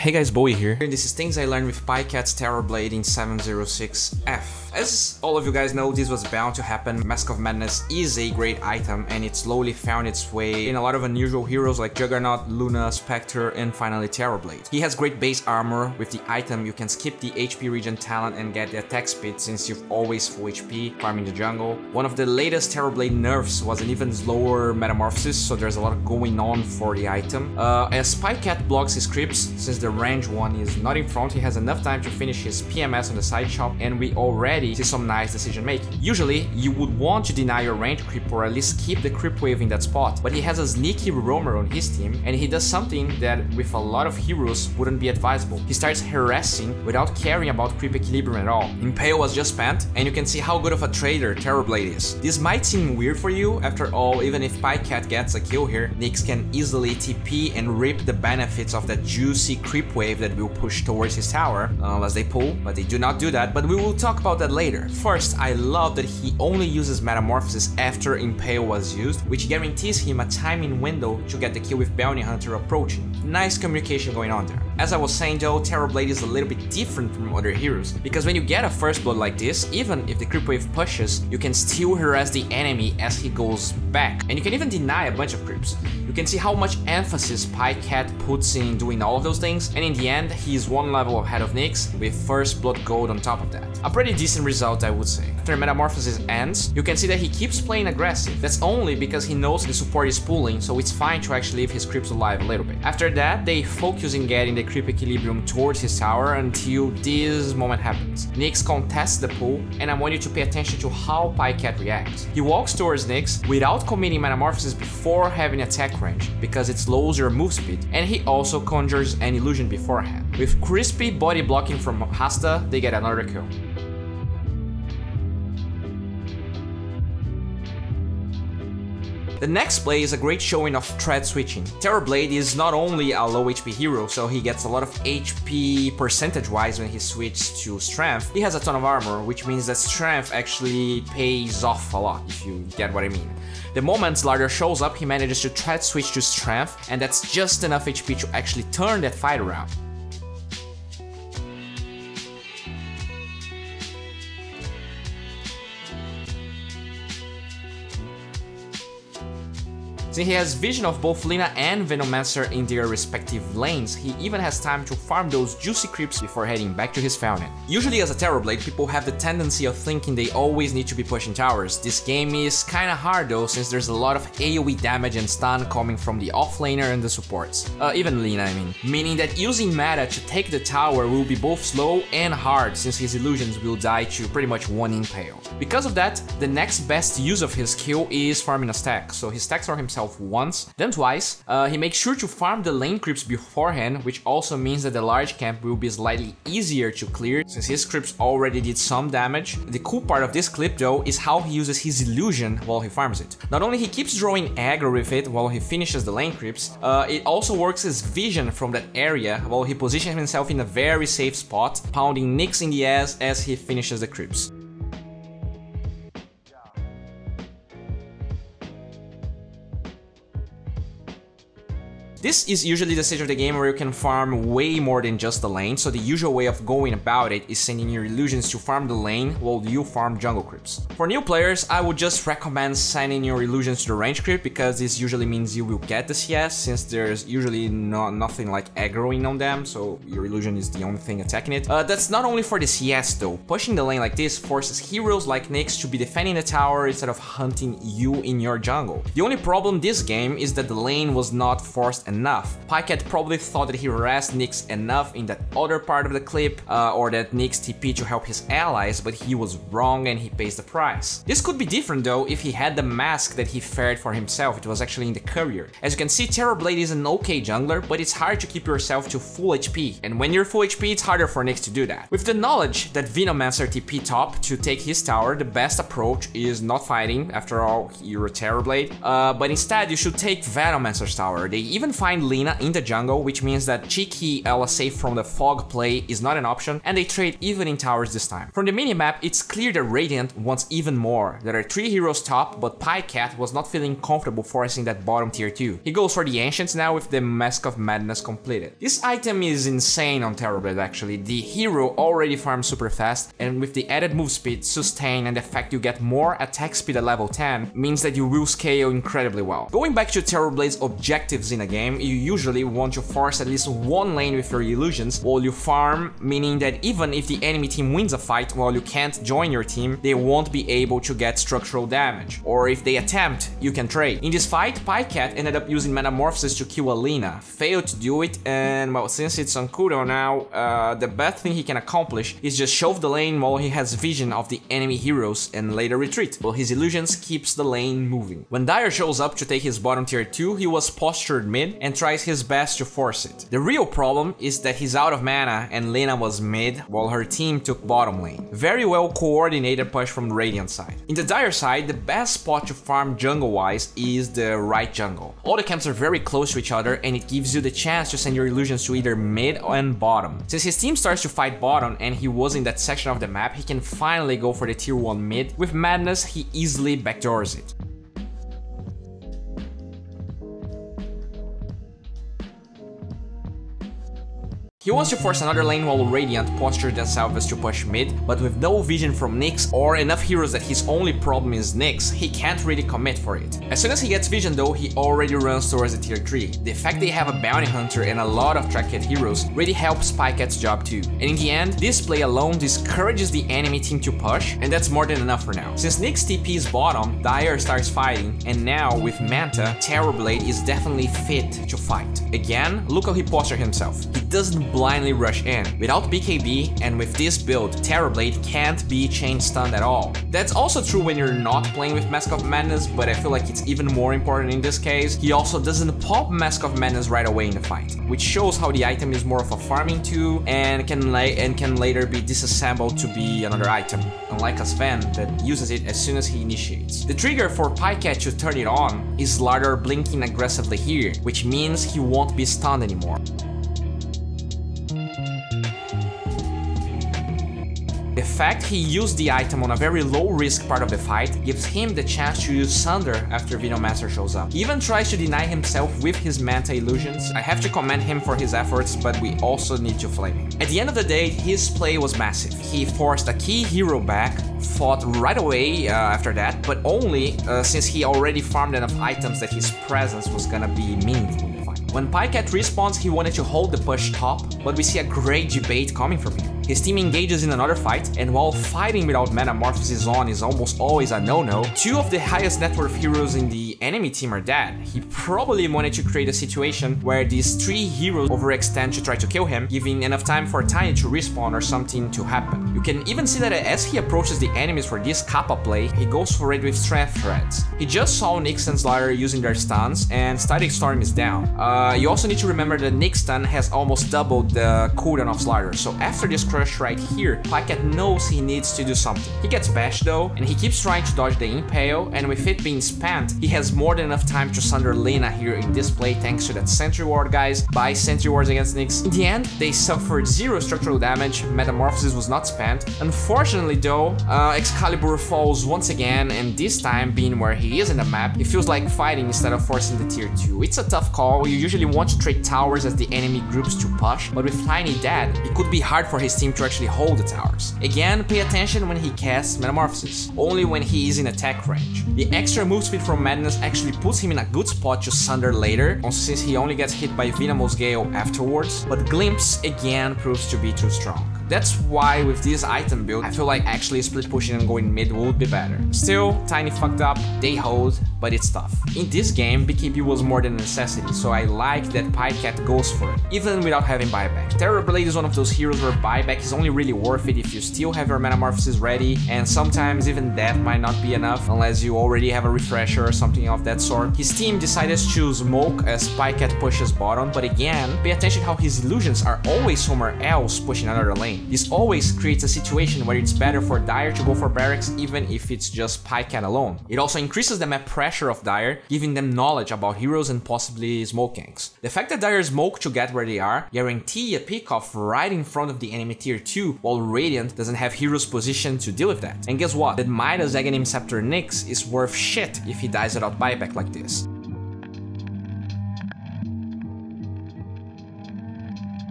Hey guys, Bowie here, and this is things I learned with Pjkatt's Terrorblade in 706F. As all of you guys know, this was bound to happen. Mask of Madness is a great item, and it slowly found its way in a lot of unusual heroes like Juggernaut, Luna, Spectre, and finally Terrorblade. He has great base armor. With the item, you can skip the HP regen talent and get the attack speed since you've always full HP, farming the jungle. One of the latest Terrorblade nerfs was an even slower metamorphosis, so there's a lot going on for the item. As Pjkatt blocks his creeps, since the range one is not in front, he has enough time to finish his PMS on the side shop, and we already see some nice decision making. Usually, you would want to deny your range creep or at least keep the creep wave in that spot, but he has a sneaky roamer on his team, and he does something that with a lot of heroes wouldn't be advisable. He starts harassing without caring about creep equilibrium at all. Impale was just spent, and you can see how good of a trader Terrorblade is. This might seem weird for you, after all, even if Pjkatt gets a kill here, Nyx can easily TP and reap the benefits of that juicy creep wave that will push towards his tower, unless they pull, but they do not do that, but we will talk about that later. First, I love that he only uses Metamorphosis after Impale was used, which guarantees him a timing window to get the kill with Bounty Hunter approaching. Nice communication going on there. As I was saying though, Terrorblade is a little bit different from other heroes, because when you get a first blood like this, even if the creep wave pushes, you can still harass the enemy as he goes back, and you can even deny a bunch of creeps. You can see how much emphasis Pjkatt puts in doing all of those things, and in the end, he is one level ahead of Nyx, with first blood gold on top of that. A pretty decent result, I would say. After Metamorphosis ends, you can see that he keeps playing aggressive. That's only because he knows the support is pulling, so it's fine to actually leave his creeps alive a little bit. After that, they focus in getting the creep equilibrium towards his tower until this moment happens. Nyx contests the pull, and I want you to pay attention to how Pjkatt reacts. He walks towards Nyx without committing Metamorphosis before having attack range, because it slows your move speed, and he also conjures an illusion beforehand. With crispy body blocking from Hasta, they get another kill. The next play is a great showing of thread switching. Terrorblade is not only a low HP hero, so he gets a lot of HP percentage-wise when he switches to Strength. He has a ton of armor, which means that Strength actually pays off a lot, if you get what I mean. The moment Slardar shows up, he manages to thread switch to Strength, and that's just enough HP to actually turn that fight around. Since he has vision of both Lina and Venomancer in their respective lanes, he even has time to farm those juicy creeps before heading back to his fountain. Usually as a Terrorblade, people have the tendency of thinking they always need to be pushing towers. This game is kinda hard though, since there's a lot of AoE damage and stun coming from the offlaner and the supports. Even Lina, I mean. Meaning that using meta to take the tower will be both slow and hard, since his illusions will die to pretty much one impale. Because of that, the next best use of his skill is farming a stack, so he stacks for himself once, then twice. He makes sure to farm the lane creeps beforehand, which also means that the large camp will be slightly easier to clear, since his creeps already did some damage. The cool part of this clip though is how he uses his illusion while he farms it. Not only he keeps drawing aggro with it while he finishes the lane creeps, it also works as vision from that area while he positions himself in a very safe spot, pounding Nyx in the ass as he finishes the creeps. This is usually the stage of the game where you can farm way more than just the lane, so the usual way of going about it is sending your illusions to farm the lane while you farm jungle creeps. For new players, I would just recommend sending your illusions to the range creep, because this usually means you will get the CS, since there's usually nothing like aggroing on them, so your illusion is the only thing attacking it. That's not only for the CS though. Pushing the lane like this forces heroes like Nyx to be defending the tower instead of hunting you in your jungle. The only problem this game is that the lane was not forced enough. Pjkatt probably thought that he harassed Nyx enough in that other part of the clip, or that Nyx TP to help his allies, but he was wrong and he pays the price. This could be different though if he had the mask that he fared for himself. It was actually in the courier. As you can see, Terrorblade is an okay jungler, but it's hard to keep yourself to full HP, and when you're full HP, it's harder for Nyx to do that. With the knowledge that Venomancer TP top to take his tower, the best approach is not fighting, after all, you're a Terrorblade, but instead you should take Venomancer's tower. They even find Lina in the jungle, which means that cheeky Ela safe from the fog play is not an option, and they trade even in towers this time. From the minimap, it's clear that Radiant wants even more. There are 3 heroes top, but Pjkatt was not feeling comfortable forcing that bottom tier 2. He goes for the Ancients now with the Mask of Madness completed. This item is insane on Terrorblade actually. The hero already farms super fast, and with the added move speed, sustain, and the fact you get more attack speed at level 10 means that you will scale incredibly well. Going back to Terrorblade's objectives in a game, you usually want to force at least one lane with your illusions while you farm, meaning that even if the enemy team wins a fight while you can't join your team, they won't be able to get structural damage. Or if they attempt, you can trade. In this fight, Pjkatt ended up using Metamorphosis to kill Alina, failed to do it, and well, since it's on cooldown now, the best thing he can accomplish is just shove the lane while he has vision of the enemy heroes and later retreat, while his illusions keeps the lane moving. When Dire shows up to take his bottom tier 2, he was postured mid and tries his best to force it. The real problem is that he's out of mana and Lina was mid while her team took bottom lane. Very well coordinated push from the Radiant side. In the Dire side, the best spot to farm jungle wise is the right jungle. All the camps are very close to each other and it gives you the chance to send your illusions to either mid and bottom. Since his team starts to fight bottom and he was in that section of the map, he can finally go for the tier 1 mid. With Madness, he easily backdoors it. He wants to force another lane while Radiant postured themselves to push mid, but with no vision from Nyx or enough heroes that his only problem is Nyx, he can't really commit for it. As soon as he gets vision though, he already runs towards the tier 3. The fact they have a bounty hunter and a lot of track hit heroes really helps Pjkatt's job too. And in the end, this play alone discourages the enemy team to push, and that's more than enough for now. Since Nyx TP's bottom, Dire starts fighting, and now with Manta, Terrorblade is definitely fit to fight. Again, look how he postured himself. He doesn't blindly rush in. Without BKB and with this build, Terrorblade can't be chain stunned at all. That's also true when you're not playing with Mask of Madness, but I feel like it's even more important in this case. He also doesn't pop Mask of Madness right away in the fight, which shows how the item is more of a farming tool and can later be disassembled to be another item, unlike a Sven that uses it as soon as he initiates. The trigger for Pjkatt to turn it on is Slardar blinking aggressively here, which means he won't be stunned anymore. The fact he used the item on a very low risk part of the fight gives him the chance to use Sunder after Venomancer shows up. He even tries to deny himself with his Manta illusions. I have to commend him for his efforts, but we also need to flame him. At the end of the day, his play was massive. He forced a key hero back, fought right away after that, but only since he already farmed enough items that his presence was gonna be meaningful in the fight. When Pjkatt respawns, he wanted to hold the push top, but we see a great debate coming from him. His team engages in another fight, and while fighting without Metamorphosis on is almost always a no-no, 2 of the highest net worth heroes in the enemy team are dead. He probably wanted to create a situation where these 3 heroes overextend to try to kill him, giving enough time for Tiny to respawn or something to happen. You can even see that as he approaches the enemies for this Kappa play, he goes for it with Strength Threads. He just saw Nyx and Slardar using their stuns, and Static Storm is down. You also need to remember that Nyx stun has almost doubled the cooldown of Slardar, so after this crush right here, Pjkatt knows he needs to do something. He gets bashed though, and he keeps trying to dodge the Impale, and with it being spent, he has more than enough time to sunder Lina here in this play thanks to that Sentry Ward, guys. Buy Sentry Wards against Nyx. In the end, they suffered 0 structural damage, Metamorphosis was not spent. Unfortunately though, Excalibur falls once again, and this time, being where he is in the map, it feels like fighting instead of forcing the tier 2. It's a tough call. You usually want to trade towers as the enemy groups to push, but with Tiny dead, it could be hard for his team to actually hold the towers. Again, pay attention when he casts Metamorphosis, only when he is in attack range. The extra move speed from Madness actually puts him in a good spot to sunder later, since he only gets hit by Venomous Gale afterwards, but Glimpse again proves to be too strong. That's why with this item build, I feel like actually split pushing and going mid would be better. Still, Tiny fucked up, they hold, but it's tough. In this game, BKB was more than a necessity, so I like that Pjkatt goes for it, even without having buyback. Terrorblade is one of those heroes where buyback is only really worth it if you still have your Metamorphosis ready, and sometimes even that might not be enough unless you already have a refresher or something of that sort. His team decided to choose Smoke as Pjkatt pushes bottom, but again, pay attention how his illusions are always somewhere else pushing another lane. game. This always creates a situation where it's better for Dire to go for barracks even if it's just Pjkatt alone. It also increases the map pressure of Dire, giving them knowledge about heroes and possibly smoke ganks. The fact that Dire smoke to get where they are guarantee a pick-off right in front of the enemy tier 2, while Radiant doesn't have heroes positioned to deal with that. And guess what? That Midas Aghanim Scepter Nyx is worth shit if he dies without buyback like this.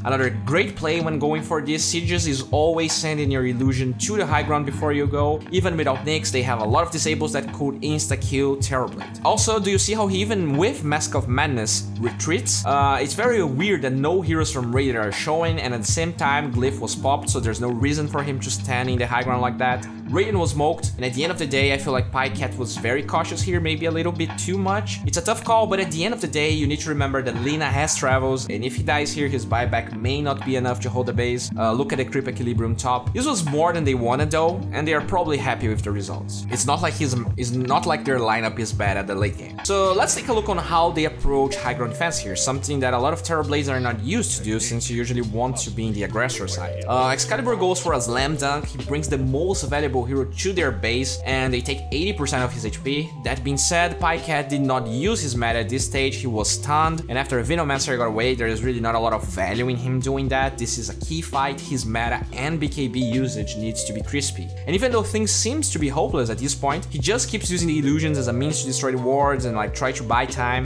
Another great play when going for these sieges is always sending your illusion to the high ground before you go. Even without Nyx, they have a lot of disables that could insta-kill Terrorblade. Also, do you see how he even with Mask of Madness retreats? It's very weird that no heroes from Radiant are showing, and at the same time Glyph was popped, so there's no reason for him to stand in the high ground like that. Radiant was smoked, and at the end of the day I feel like Pjkatt was very cautious here, maybe a little bit too much. It's a tough call, but at the end of the day you need to remember that Lina has travels, and if he dies here his buyback may not be enough to hold the base. Look at the creep equilibrium top. This was more than they wanted though, and they are probably happy with the results. It's not like their lineup is bad at the late game. So let's take a look on how they approach high ground defense here, something that a lot of Terrorblades are not used to do since you usually want to be in the aggressor side. Excalibur goes for a slam dunk. He brings the most valuable hero to their base and they take 80% of his HP. That being said, Pjkatt did not use his meta at this stage. He was stunned, and after Venomancer got away, there is really not a lot of value in him doing that. This is a key fight. His meta and BKB usage needs to be crispy. And even though things seems to be hopeless at this point, he just keeps using the illusions as a means to destroy the wards and like try to buy time.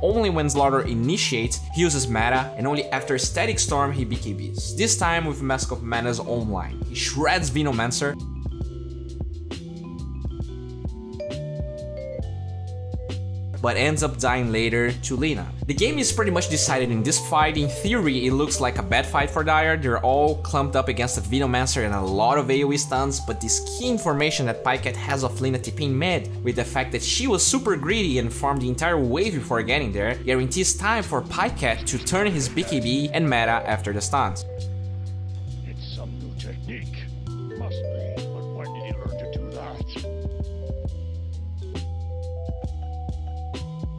Only when Slaughter initiates, he uses meta, and only after Static Storm he BKBs. This time with Mask of Madness online. He shreds Venomancer, but ends up dying later to Lina. The game is pretty much decided in this fight. In theory, it looks like a bad fight for Dire. They're all clumped up against a Venomancer and a lot of AoE stuns, but this key information that Pjkatt has of Lina TPing mid, with the fact that she was super greedy and farmed the entire wave before getting there, guarantees time for Pjkatt to turn his BKB and meta after the stuns. It's some new technique. Must be, but when did he learn to do that?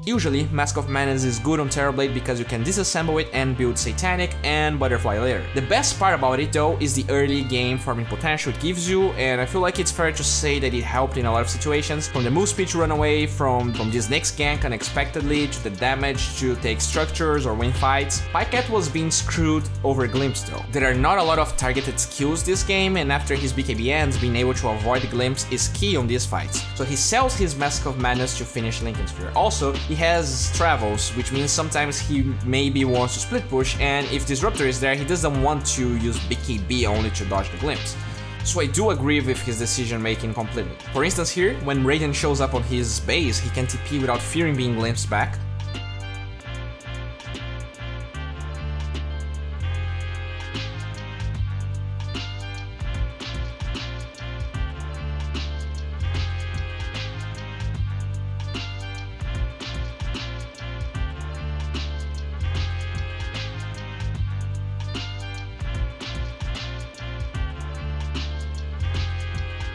Usually, Mask of Madness is good on Terrorblade because you can disassemble it and build Satanic and Butterfly later. The best part about it though is the early game farming potential it gives you, and I feel like it's fair to say that it helped in a lot of situations, from the move speed to run away, from this next gank unexpectedly, to the damage to take structures or win fights. Pjkatt was being screwed over Glimpse though. There are not a lot of targeted skills this game, and after his BKB ends, being able to avoid Glimpse is key on these fights. So he sells his Mask of Madness to finish Linken's Sphere. Also, he has travels, which means sometimes he maybe wants to split push, and if Disruptor is there, he doesn't want to use BKB only to dodge the Glimpse. So I do agree with his decision making completely. For instance here, when Radiant shows up on his base, he can TP without fearing being glimpsed back.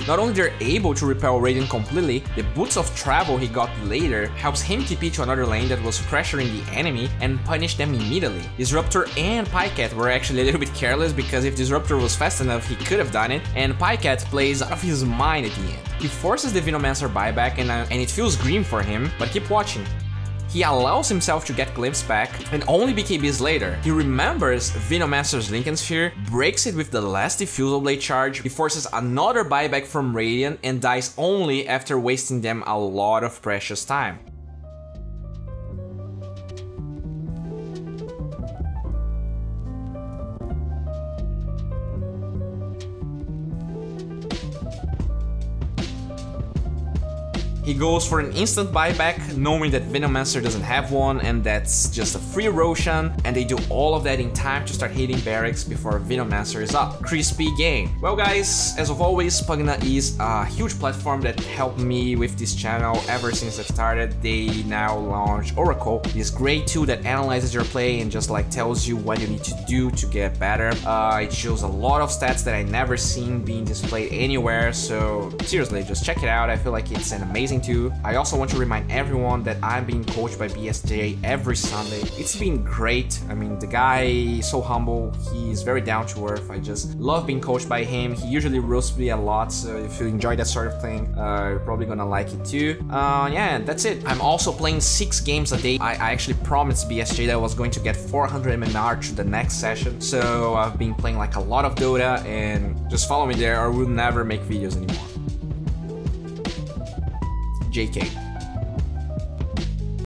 Not only they're able to repel Radiant completely, the Boots of Travel he got later helps him TP to another lane that was pressuring the enemy and punish them immediately. Disruptor and Pjkatt were actually a little bit careless, because if Disruptor was fast enough he could have done it, and Pjkatt plays out of his mind at the end. He forces the Venomancer buyback and it feels grim for him, but keep watching. He allows himself to get Glimpse back, and only BKBs later, he remembers Venomancer's Linken's Sphere, breaks it with the last Diffusal Blade charge, he forces another buyback from Radiant, and dies only after wasting them a lot of precious time. He goes for an instant buyback, knowing that Venomancer doesn't have one, and that's just a free Roshan, and they do all of that in time to start hitting barracks before Venomancer is up. Crispy game. Well guys, as of always, Pjkatt is a huge platform that helped me with this channel ever since I started. They now launch Oracle, this great tool that analyzes your play and just like tells you what you need to do to get better. It shows a lot of stats that I never seen being displayed anywhere, so seriously, just check it out. I feel like it's an amazing listening to. I also want to remind everyone that I'm being coached by BSJ every Sunday. It's been great. I mean, the guy is so humble. He's very down to earth. I just love being coached by him. He usually roasts me a lot, so if you enjoy that sort of thing, you're probably gonna like it too. Yeah, that's it. I'm also playing 6 games a day. I actually promised BSJ that I was going to get 400 MNR to the next session, so I've been playing like a lot of Dota, and just follow me there or we'll never make videos anymore. JK.